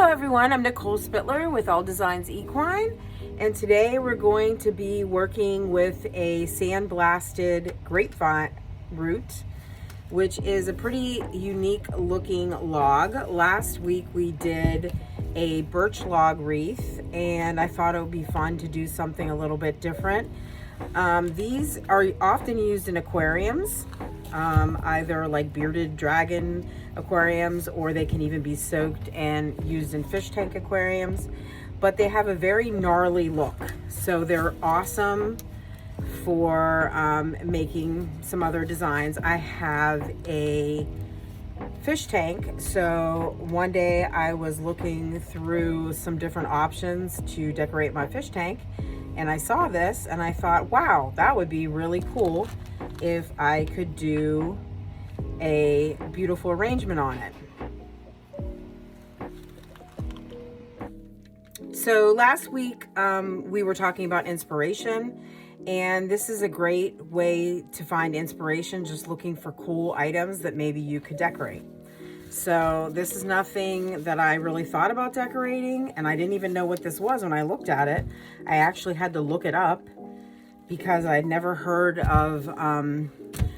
Hello everyone, I'm Nicole Spitler with All Designs Equine, and today we're going to be working with a sandblasted grapevine root, which is a pretty unique looking log. Last week we did a birch log wreath, and I thought it would be fun to do something a little bit different. These are often used in aquariums, either like bearded dragon aquariums, or they can even be soaked and used in fish tank aquariums, but they have a very gnarly look. So they're awesome for making some other designs. I have a fish tank, so one day I was looking through some different options to decorate my fish tank, and I saw this and I thought, wow, that would be really cool if I could do a beautiful arrangement on it. So last week we were talking about inspiration, and this is a great way to find inspiration, just looking for cool items that maybe you could decorate. So this is nothing that I really thought about decorating, and I didn't even know what this was when I looked at it. I actually had to look it up because I'd never heard of,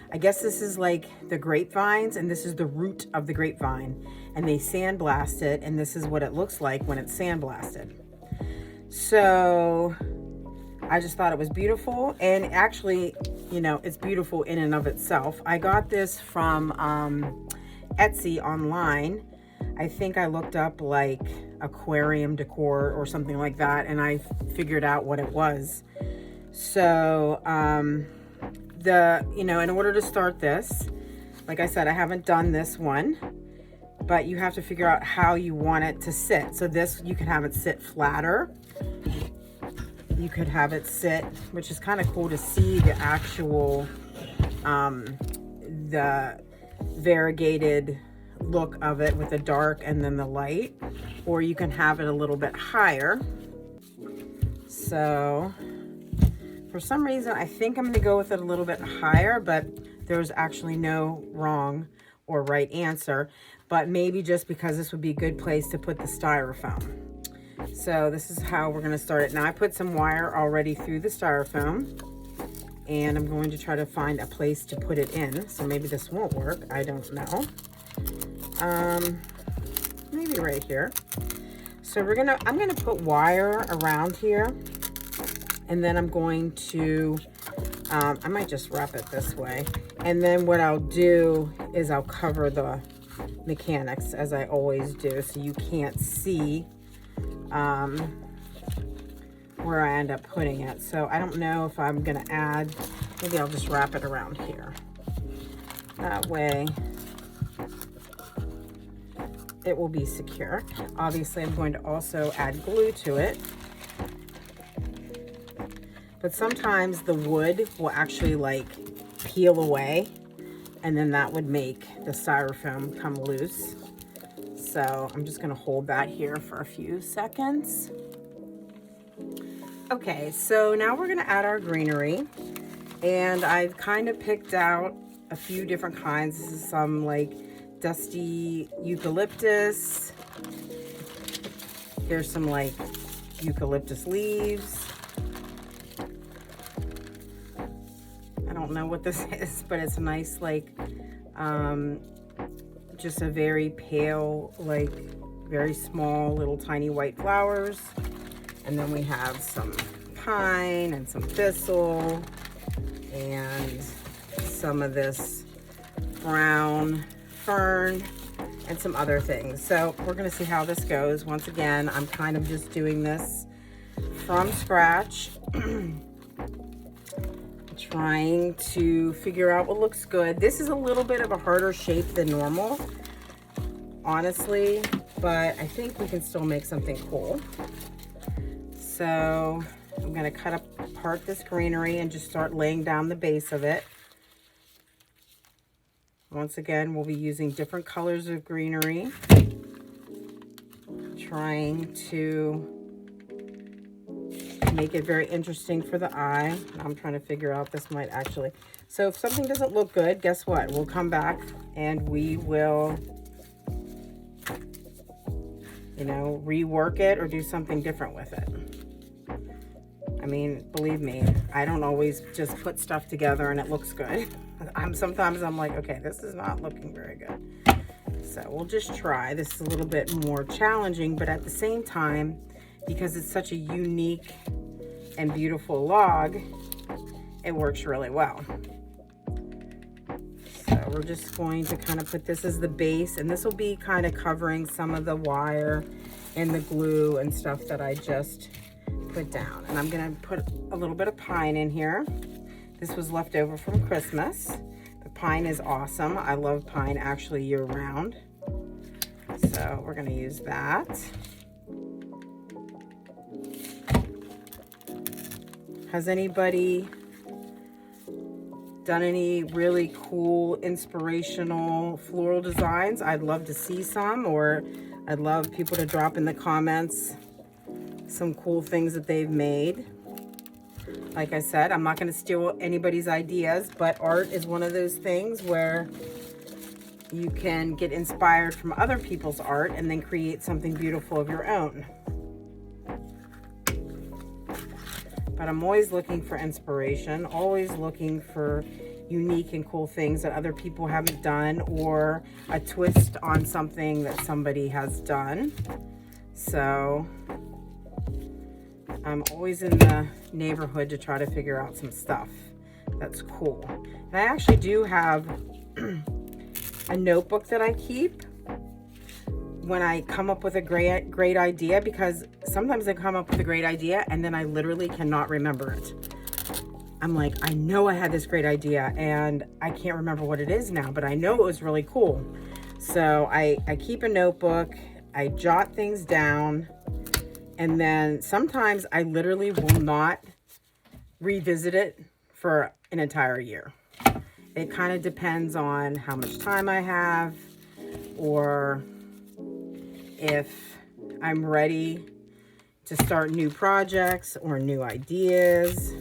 I guess this is like the grapevines, and this is the root of the grapevine, and they sandblast it, and this is what it looks like when it's sandblasted. So I just thought it was beautiful, and actually, you know, it's beautiful in and of itself. I got this from Etsy online. I think I looked up like aquarium decor or something like that, and I figured out what it was. So in order to start this, like I said, I haven't done this one, but you have to figure out how you want it to sit. So this, you can have it sit flatter. You could have it sit, which is kind of cool to see the actual, the variegated look of it with the dark and then the light, or you can have it a little bit higher. So for some reason, I think I'm going to go with it a little bit higher, but there's actually no wrong or right answer, but maybe just because this would be a good place to put the styrofoam. So this is how we're going to start it. Now I put some wire already through the styrofoam, and I'm going to try to find a place to put it in. So maybe this won't work. I don't know. Maybe right here. So I'm going to put wire around here, and then I'm going to, I might just wrap it this way. And then what I'll do is I'll cover the mechanics as I always do, so you can't see where I end up putting it. So I don't know if I'm gonna add, maybe I'll just wrap it around here. That way it will be secure. Obviously I'm going to also add glue to it, but sometimes the wood will actually like peel away, and then that would make the styrofoam come loose. So I'm just gonna hold that here for a few seconds. Okay, so now we're gonna add our greenery, and I've kind of picked out a few different kinds. This is some like dusty eucalyptus. Here's some like eucalyptus leaves. I don't know what this is, but it's nice, like just a very pale, like very small little tiny white flowers. And then we have some pine and some thistle and some of this brown fern and some other things. So we're gonna see how this goes. Once again, I'm kind of just doing this from scratch, trying to figure out what looks good. This is a little bit of a harder shape than normal, honestly, but I think we can still make something cool. So I'm gonna cut apart this greenery and just start laying down the base of it. Once again, we'll be using different colors of greenery, trying to make it very interesting for the eye. I'm trying to figure out, this might actually, so if something doesn't look good, guess what? We'll come back and we will you know, rework it or do something different with it. I mean, believe me, I don't always just put stuff together and it looks good. Sometimes I'm like, okay, this is not looking very good. So we'll just try. This is a little bit more challenging, but at the same time, because it's such a unique and beautiful log, it works really well. So we're just going to kind of put this as the base, and this will be kind of covering some of the wire and the glue and stuff that I just put down. And I'm gonna put a little bit of pine in here. This was left over from Christmas. The pine is awesome. I love pine actually year round. So we're gonna use that. Has anybody done any really cool inspirational floral designs? I'd love to see some, or I'd love people to drop in the comments some cool things that they've made. Like I said, I'm not going to steal anybody's ideas, but art is one of those things where you can get inspired from other people's art and then create something beautiful of your own. But I'm always looking for inspiration, always looking for unique and cool things that other people haven't done, or a twist on something that somebody has done. So I'm always in the neighborhood to try to figure out some stuff that's cool. And I actually do have a notebook that I keep when I come up with a great idea, because sometimes I come up with a great idea and then I literally cannot remember it. I'm like, I know I had this great idea and I can't remember what it is now, but I know it was really cool. So I keep a notebook, I jot things down, and then sometimes I literally will not revisit it for an entire year. It kind of depends on how much time I have, or if I'm ready to start new projects or new ideas.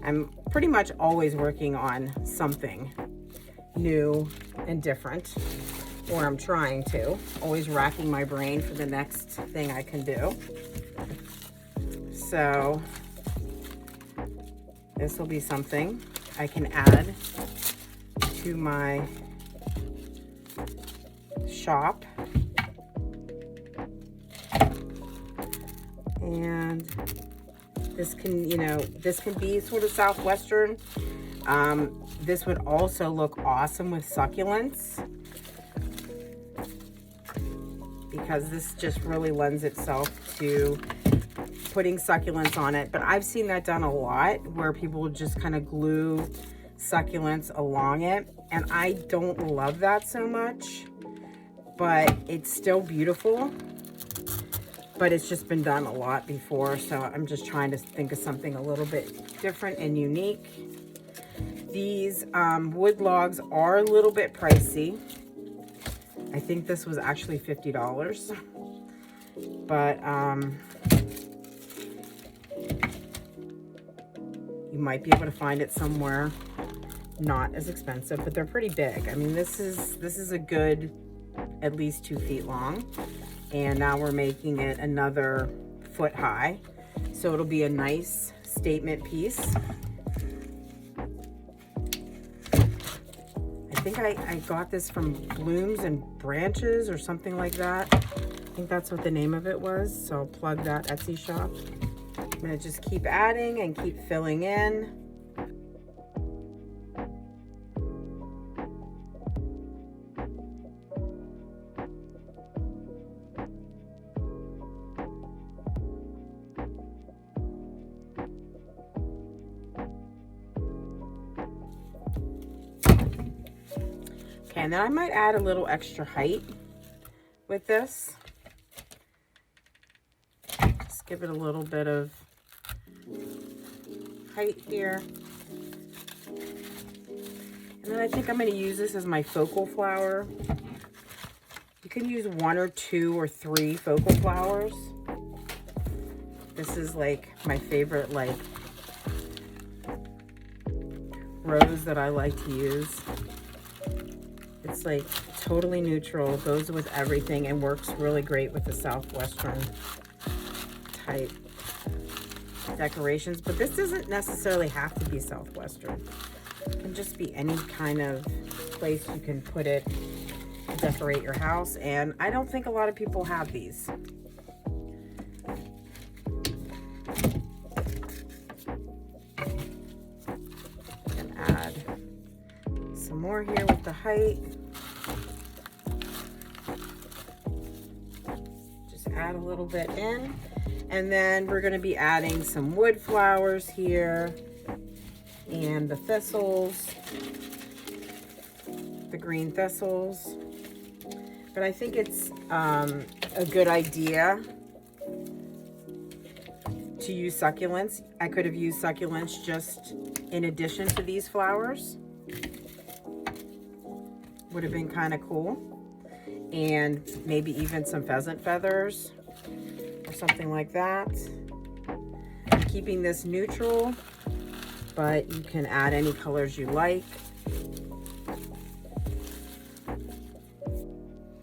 I'm pretty much always working on something new and different, or I'm trying to, always racking my brain for the next thing I can do. So this will be something I can add to my shop. And this can, you know, this can be sort of Southwestern. This would also look awesome with succulents, because this just really lends itself to putting succulents on it. But I've seen that done a lot, where people just kind of glue succulents along it, and I don't love that so much, but it's still beautiful. But it's just been done a lot before, so I'm just trying to think of something a little bit different and unique. These wood logs are a little bit pricey. I think this was actually $50, but you might be able to find it somewhere not as expensive, but they're pretty big. I mean, this is a good at least 2 feet long. And now we're making it another foot high. So it'll be a nice statement piece. I think I got this from Blooms and Branches or something like that. I think that's what the name of it was. So I'll plug that Etsy shop. I'm gonna just keep adding and keep filling in. And then I might add a little extra height with this. Just give it a little bit of height here. And then I think I'm going to use this as my focal flower. You can use 1 or 2 or 3 focal flowers. This is like my favorite like rose that I like to use. It's like totally neutral, goes with everything, and works really great with the Southwestern type decorations. But this doesn't necessarily have to be Southwestern. It can just be any kind of place you can put it to decorate your house. And I don't think a lot of people have these. And add some more here with the height. Just add a little bit in. And then we're going to be adding some wood flowers here and the thistles, the green thistles. But I think it's a good idea to use succulents. I could have used succulents just in addition to these flowers. Would have been kind of cool. And maybe even some pheasant feathers or something like that. I'm keeping this neutral, but you can add any colors you like.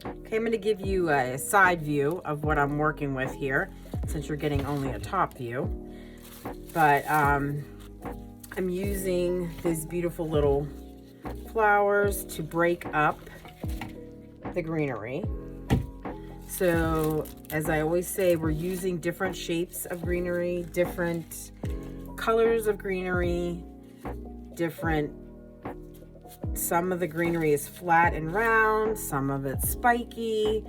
Okay, I'm going to give you a side view of what I'm working with here, since you're getting only a top view. But I'm using these beautiful little flowers to break up the greenery. So as I always say, we're using different shapes of greenery, different colors of greenery, some of the greenery is flat and round, some of it's spiky.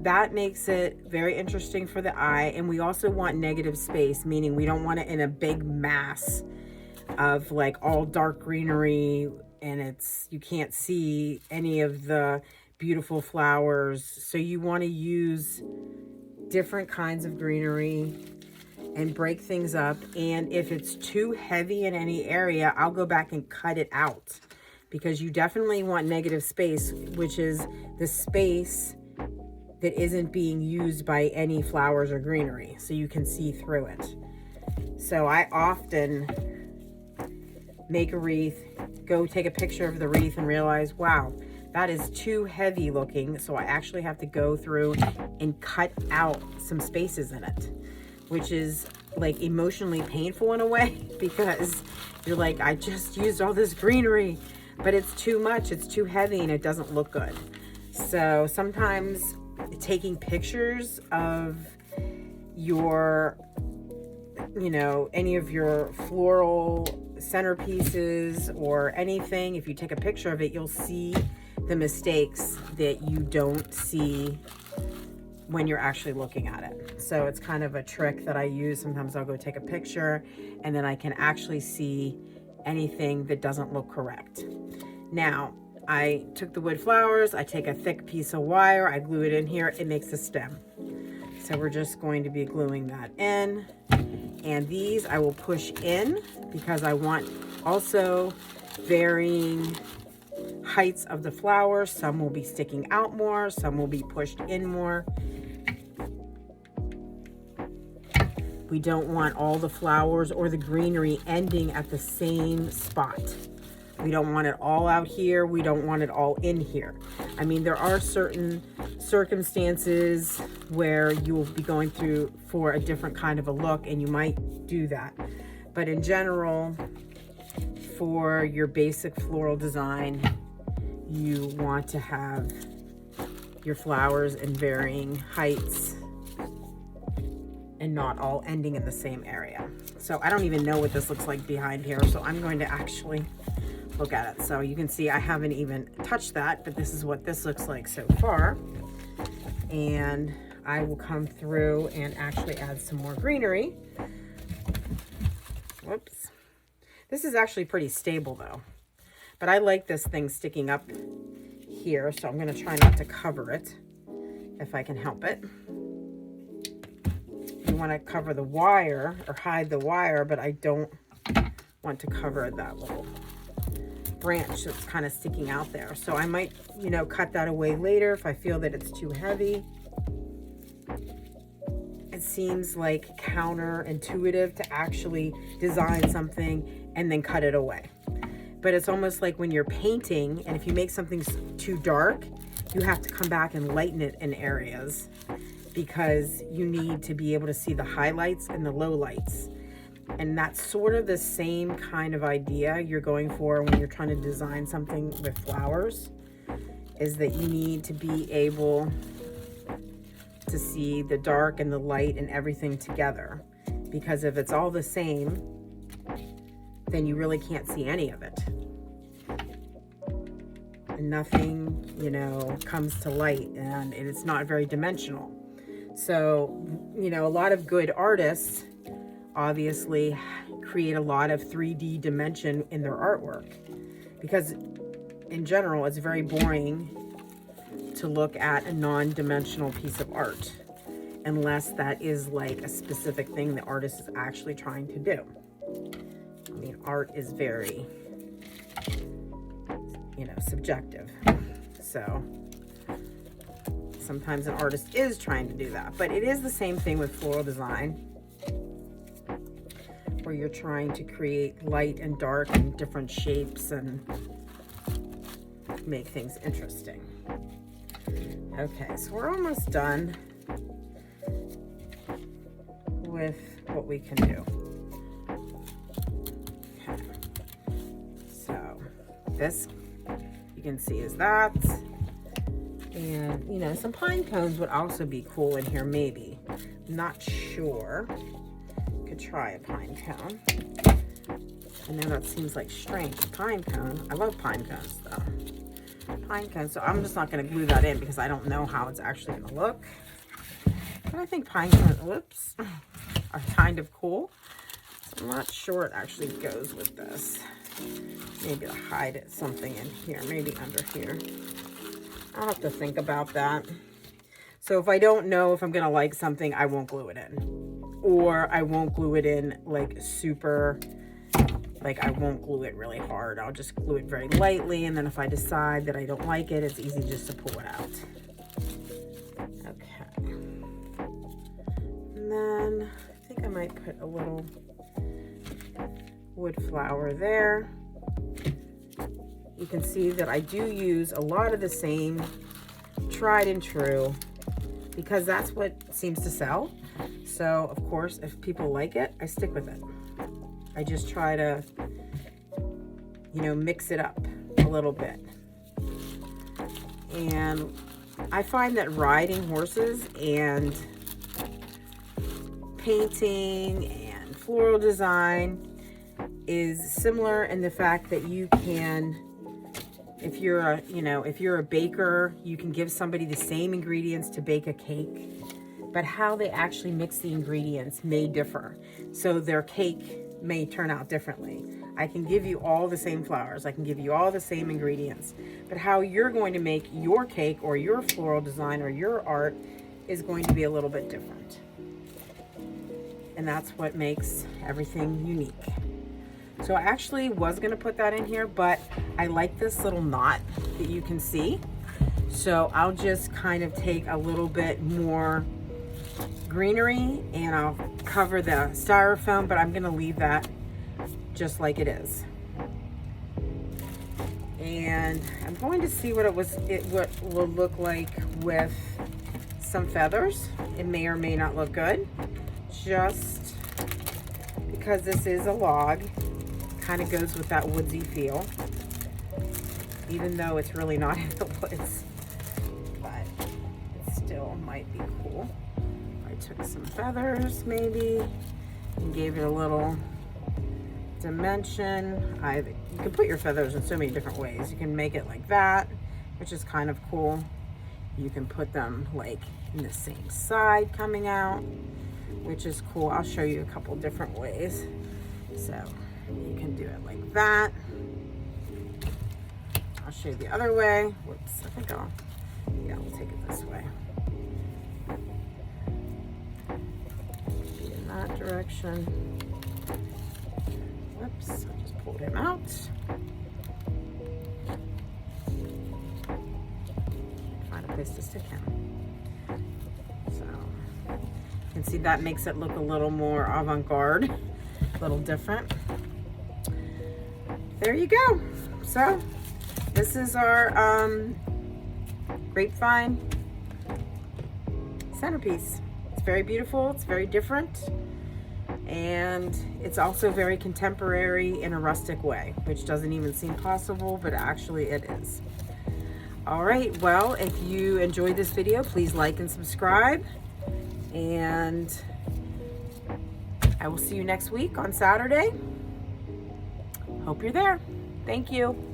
That makes it very interesting for the eye. And we also want negative space, meaning we don't want it in a big mass of like all dark greenery and you can't see any of the beautiful flowers. So you want to use different kinds of greenery and break things up. And if it's too heavy in any area, I'll go back and cut it out, because you definitely want negative space, which is the space that isn't being used by any flowers or greenery, so you can see through it. So I often make a wreath, go take a picture of the wreath and realize, wow, that is too heavy looking. So I actually have to go through and cut out some spaces in it, which is like emotionally painful in a way, because you're like, I just used all this greenery, but it's too much, it's too heavy, and it doesn't look good. So sometimes taking pictures of your, any of your floral centerpieces or anything, if you take a picture of it, you'll see the mistakes that you don't see when you're actually looking at it. So it's kind of a trick that I use. Sometimes I'll go take a picture and then I can actually see anything that doesn't look correct. Now, I took the wood flowers, I take a thick piece of wire, I glue it in here, it makes a stem. So we're just going to be gluing that in. And these I will push in because I want also varying heights of the flowers. Some will be sticking out more, some will be pushed in more. We don't want all the flowers or the greenery ending at the same spot. We don't want it all out here. We don't want it all in here. I mean, there are certain circumstances where you will be going through for a different kind of a look, and you might do that. But in general, for your basic floral design, you want to have your flowers in varying heights and not all ending in the same area. So I don't even know what this looks like behind here, so I'm going to actually look at it. So you can see I haven't even touched that, but this is what this looks like so far. And I will come through and actually add some more greenery. Whoops. This is actually pretty stable though, but I like this thing sticking up here, so I'm going to try not to cover it if I can help it. You want to cover the wire or hide the wire, but I don't want to cover that little branch that's kind of sticking out there. So I might, cut that away later if I feel that it's too heavy. It seems like counterintuitive to actually design something and then cut it away. but it's almost like when you're painting, and if you make something too dark, you have to come back and lighten it in areas because you need to be able to see the highlights and the lowlights. And that's sort of the same kind of idea you're going for when you're trying to design something with flowers, is that you need to be able to see the dark and the light and everything together. Because if it's all the same, then you really can't see any of it. And nothing, you know, comes to light, and it's not very dimensional. So, you know, a lot of good artists obviously create a lot of 3D dimension in their artwork, because in general, it's very boring to look at a non-dimensional piece of art, unless that is like a specific thing the artist is actually trying to do. I mean, art is very, you know, subjective. So sometimes an artist is trying to do that, but it is the same thing with floral design, where you're trying to create light and dark and different shapes and make things interesting. Okay, so we're almost done with what we can do. Okay. So this, you can see, is that. And, you know, some pine cones would also be cool in here, maybe. Not sure. Could try a pine cone. I know that seems like strange. Pine cone. I love pine cones, though. Pine cones. So I'm just not going to glue that in because I don't know how it's actually going to look. But I think pine cones, whoops, are kind of cool. So I'm not sure it actually goes with this. Maybe to hide it, something in here, maybe under here. I'll have to think about that. So if I don't know if I'm gonna like something, I won't glue it in. Or I won't glue it in like super, like I won't glue it really hard. I'll just glue it very lightly, and then if I decide that I don't like it, it's easy just to pull it out. Okay. And then I think I might put a little wood flower there. You can see that I do use a lot of the same tried and true, because that's what seems to sell. So of course, if people like it, I stick with it. I just try to, you know, mix it up a little bit. And I find that riding horses and painting and floral design is similar in the fact that you can, if you're a, you know, if you're a baker, you can give somebody the same ingredients to bake a cake, but how they actually mix the ingredients may differ. So their cake may turn out differently. I can give you all the same flowers, I can give you all the same ingredients, but how you're going to make your cake or your floral design or your art is going to be a little bit different. And that's what makes everything unique. So I actually was gonna put that in here, but I like this little knot that you can see. So I'll just kind of take a little bit more greenery and I'll cover the styrofoam, but I'm gonna leave that just like it is. And I'm going to see what it will look like with some feathers. It may or may not look good, just because this is a log. Kind of goes with that woodsy feel, even though it's really not in the woods, but it still might be cool. I took some feathers maybe and gave it a little dimension. You can put your feathers in so many different ways. You can make it like that, which is kind of cool. You can put them like in the same side coming out, which is cool. I'll show you a couple different ways. So you can do it like that. I'll show you the other way. Whoops, I think I'll take it this way. In that direction. Whoops, I just pulled him out. Find a place to stick him. So you can see that makes it look a little more avant-garde, a little different. there you go. So this is our grapevine centerpiece. It's very beautiful, it's very different, and it's also very contemporary in a rustic way, which doesn't even seem possible, but actually it is. All right, well, if you enjoyed this video, please like and subscribe, and I will see you next week on Saturday. Hope you're there. Thank you.